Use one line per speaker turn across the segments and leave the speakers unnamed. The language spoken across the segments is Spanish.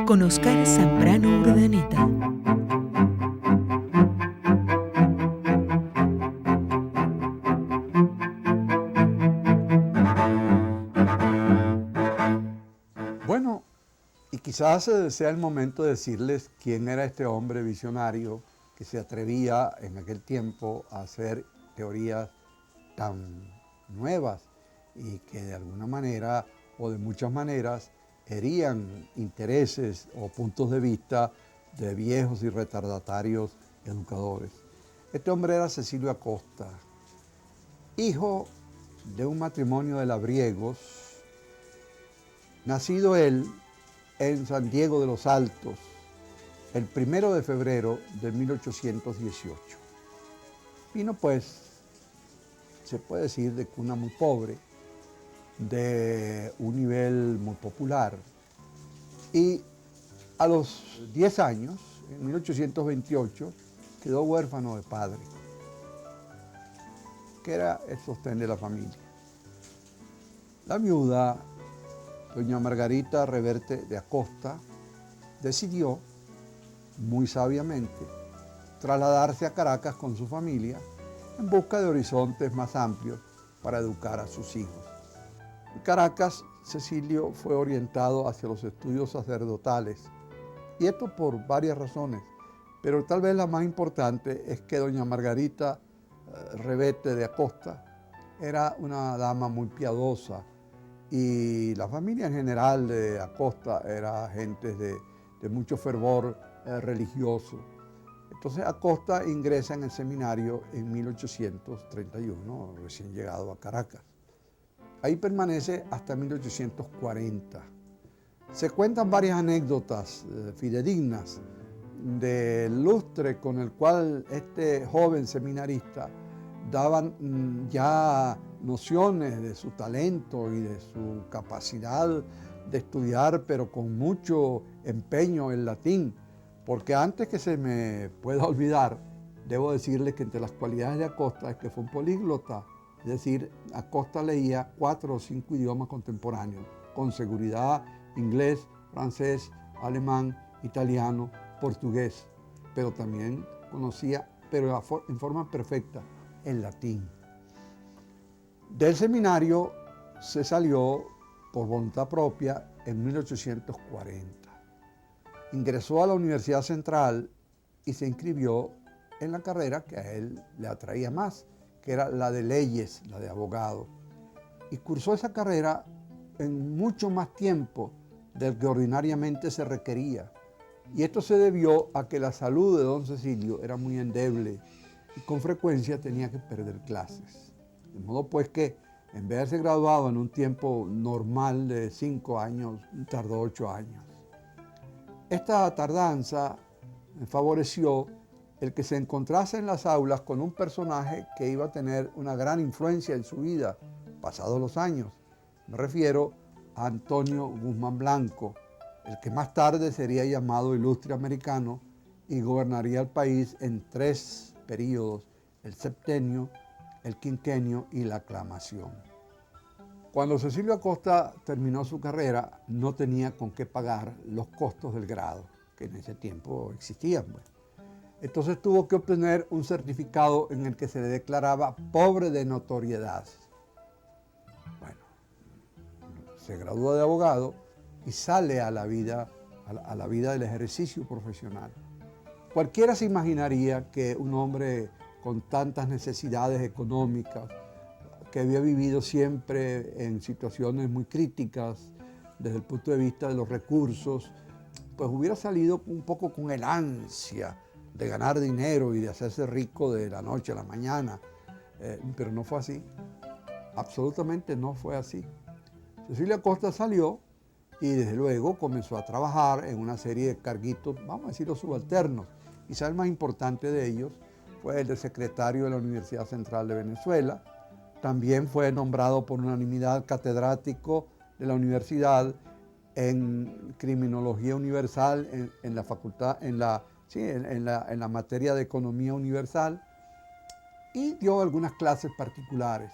con Oscar Zambrano Urdaneta.
Bueno, y quizás sea el momento de decirles quién era este hombre visionario que se atrevía en aquel tiempo a hacer teorías tan nuevas y que de alguna manera o de muchas maneras herían intereses o puntos de vista de viejos y retardatarios educadores. Este hombre era Cecilio Acosta, hijo de un matrimonio de labriegos, nacido él en San Diego de los Altos el 1 de febrero de 1818. Vino pues, se puede decir, de cuna muy pobre, de un nivel muy popular, y a los 10 años, en 1828, quedó huérfano de padre, que era el sostén de la familia. La viuda, doña Margarita Reverte de Acosta, decidió, muy sabiamente, trasladarse a Caracas con su familia en busca de horizontes más amplios para educar a sus hijos. En Caracas, Cecilio fue orientado hacia los estudios sacerdotales, y esto por varias razones, pero tal vez la más importante es que doña Margarita Reverte de Acosta era una dama muy piadosa, y la familia en general de Acosta era gente de mucho fervor religioso. Entonces Acosta ingresa en el seminario en 1831, recién llegado a Caracas. Ahí permanece hasta 1840. Se cuentan varias anécdotas fidedignas del lustre con el cual este joven seminarista daban ya nociones de su talento y de su capacidad de estudiar, pero con mucho empeño el latín, porque antes que se me pueda olvidar, debo decirles que entre las cualidades de Acosta es que fue un políglota, es decir, Acosta leía 4 o 5 idiomas contemporáneos, con seguridad: inglés, francés, alemán, italiano, portugués, pero también conocía, pero en forma perfecta, el latín. Del seminario se salió por voluntad propia en 1840. Ingresó a la Universidad Central y se inscribió en la carrera que a él le atraía más, que era la de leyes, la de abogado. Y cursó esa carrera en mucho más tiempo del que ordinariamente se requería. Y esto se debió a que la salud de don Cecilio era muy endeble y con frecuencia tenía que perder clases. De modo pues que en vez de ser graduado en un tiempo normal de 5 años, tardó 8 años. Esta tardanza favoreció el que se encontrase en las aulas con un personaje que iba a tener una gran influencia en su vida, pasados los años. Me refiero a Antonio Guzmán Blanco, el que más tarde sería llamado Ilustre Americano y gobernaría el país en 3 períodos: el septenio, el quinquenio y la aclamación. Cuando Cecilio Acosta terminó su carrera, no tenía con qué pagar los costos del grado, que en ese tiempo existían. Entonces tuvo que obtener un certificado en el que se le declaraba pobre de notoriedad. Bueno, se gradúa de abogado y sale a la vida del ejercicio profesional. Cualquiera se imaginaría que un hombre con tantas necesidades económicas, que había vivido siempre en situaciones muy críticas desde el punto de vista de los recursos, pues hubiera salido un poco con el ansia de ganar dinero y de hacerse rico de la noche a la mañana, pero no fue así, absolutamente no fue así. Cecilio Acosta salió y desde luego comenzó a trabajar en una serie de carguitos, vamos a decirlo, subalternos. Quizá el más importante de ellos fue el de secretario de la Universidad Central de Venezuela. También fue nombrado por unanimidad catedrático de la universidad en Criminología Universal en la facultad, en la materia de Economía Universal, y dio algunas clases particulares.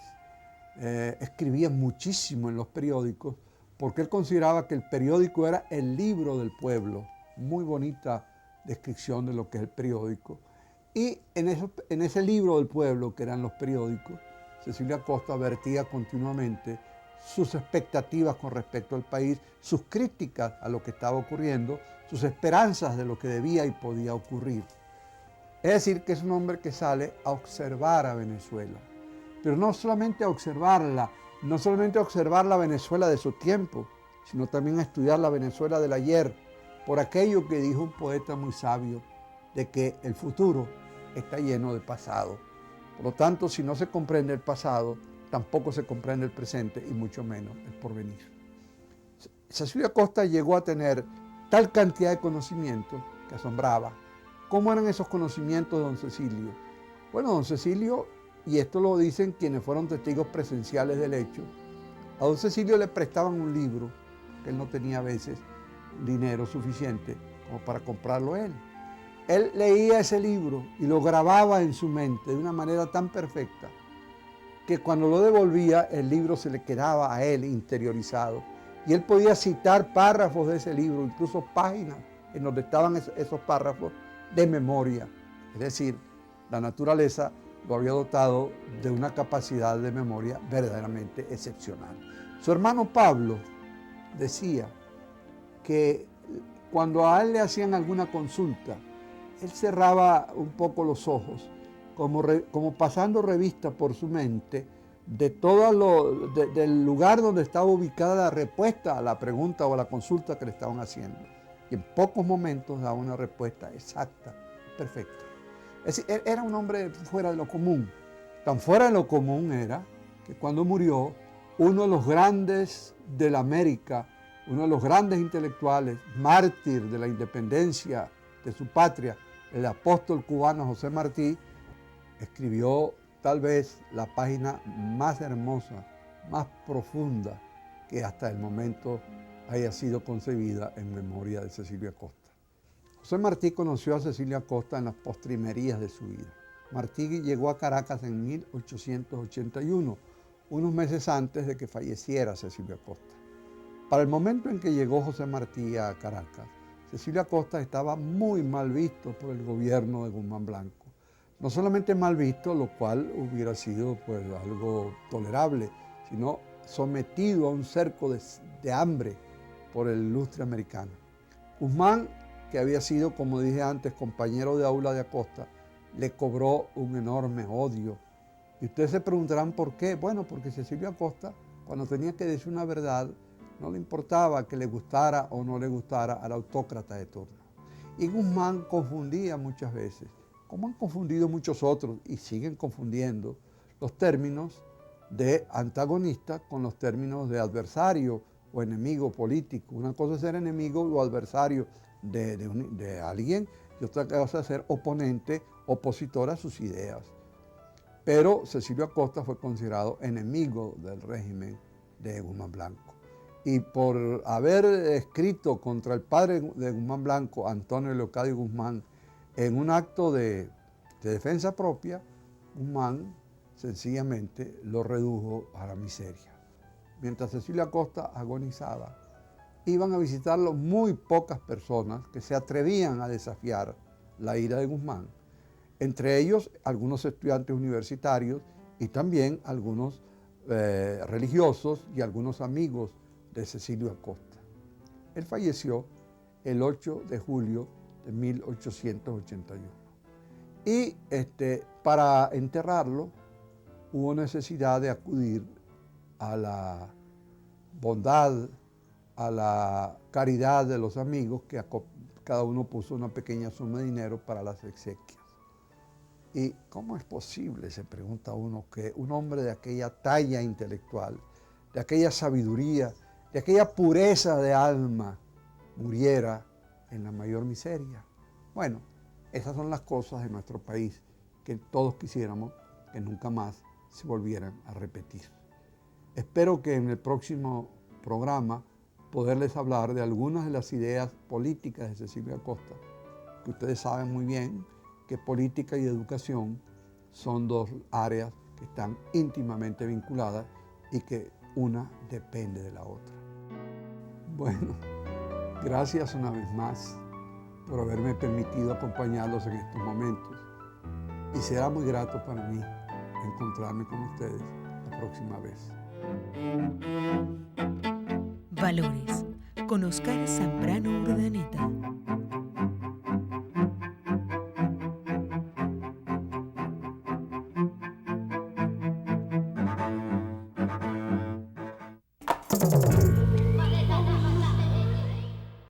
Escribía muchísimo en los periódicos porque él consideraba que el periódico era el libro del pueblo. Muy bonita descripción de lo que es el periódico. Y en ese libro del pueblo, que eran los periódicos, Cecilio Acosta vertía continuamente sus expectativas con respecto al país, sus críticas a lo que estaba ocurriendo, sus esperanzas de lo que debía y podía ocurrir. Es decir, que es un hombre que sale a observar a Venezuela, pero no solamente a observarla, no solamente a observar la Venezuela de su tiempo, sino también a estudiar la Venezuela del ayer, por aquello que dijo un poeta muy sabio, de que el futuro está lleno de pasado. Por lo tanto, si no se comprende el pasado, tampoco se comprende el presente y mucho menos el porvenir. Cecilio Acosta llegó a tener tal cantidad de conocimientos que asombraba. ¿Cómo eran esos conocimientos de don Cecilio? Bueno, don Cecilio, y esto lo dicen quienes fueron testigos presenciales del hecho, a don Cecilio le prestaban un libro, que él no tenía a veces dinero suficiente como para comprarlo él. Él leía ese libro y lo grababa en su mente de una manera tan perfecta que cuando lo devolvía el libro se le quedaba a él interiorizado. Y él podía citar párrafos de ese libro, incluso páginas en donde estaban esos párrafos de memoria. Es decir, la naturaleza lo había dotado de una capacidad de memoria verdaderamente excepcional. Su hermano Pablo decía que cuando a él le hacían alguna consulta, él cerraba un poco los ojos, como pasando revista por su mente de del lugar donde estaba ubicada la respuesta a la pregunta o a la consulta que le estaban haciendo. Y en pocos momentos daba una respuesta exacta, perfecta. Es decir, era un hombre fuera de lo común. Tan fuera de lo común era que cuando murió, uno de los grandes de la América, uno de los grandes intelectuales, mártir de la independencia de su patria, el apóstol cubano José Martí, escribió tal vez la página más hermosa, más profunda que hasta el momento haya sido concebida en memoria de Cecilio Acosta. José Martí conoció a Cecilio Acosta en las postrimerías de su vida. Martí llegó a Caracas en 1881, unos meses antes de que falleciera Cecilio Acosta. Para el momento en que llegó José Martí a Caracas, Cecilio Acosta estaba muy mal visto por el gobierno de Guzmán Blanco. No solamente mal visto, lo cual hubiera sido pues, algo tolerable, sino sometido a un cerco de hambre por el ilustre americano. Guzmán, que había sido, como dije antes, compañero de aula de Acosta, le cobró un enorme odio. Y ustedes se preguntarán por qué. Bueno, porque Cecilio Acosta, cuando tenía que decir una verdad, no le importaba que le gustara o no le gustara al autócrata de turno. Y Guzmán confundía muchas veces, como han confundido muchos otros y siguen confundiendo, los términos de antagonista con los términos de adversario o enemigo político. Una cosa es ser enemigo o adversario de alguien y otra cosa es ser oponente, opositor a sus ideas. Pero Cecilio Acosta fue considerado enemigo del régimen de Guzmán Blanco. Y por haber escrito contra el padre de Guzmán Blanco, Antonio Leocadio Guzmán, en un acto de defensa propia, Guzmán sencillamente lo redujo a la miseria. Mientras Cecilio Acosta agonizaba, iban a visitarlo muy pocas personas que se atrevían a desafiar la ira de Guzmán. Entre ellos, algunos estudiantes universitarios y también algunos religiosos y algunos amigos de Cecilio Acosta. Él falleció el 8 de julio de 1881. Y para enterrarlo hubo necesidad de acudir a la bondad, a la caridad de los amigos, que cada uno puso una pequeña suma de dinero para las exequias. ¿Y cómo es posible, se pregunta uno, que un hombre de aquella talla intelectual, de aquella sabiduría, de aquella pureza de alma, muriera en la mayor miseria? Bueno, esas son las cosas de nuestro país que todos quisiéramos que nunca más se volvieran a repetir. Espero que en el próximo programa poderles hablar de algunas de las ideas políticas de Cecilio Acosta, que ustedes saben muy bien que política y educación son dos áreas que están íntimamente vinculadas y que una depende de la otra. Bueno, gracias una vez más por haberme permitido acompañarlos en estos momentos. Y será muy grato para mí encontrarme con ustedes la próxima vez.
Valores con Oscar Zambrano Urdaneta.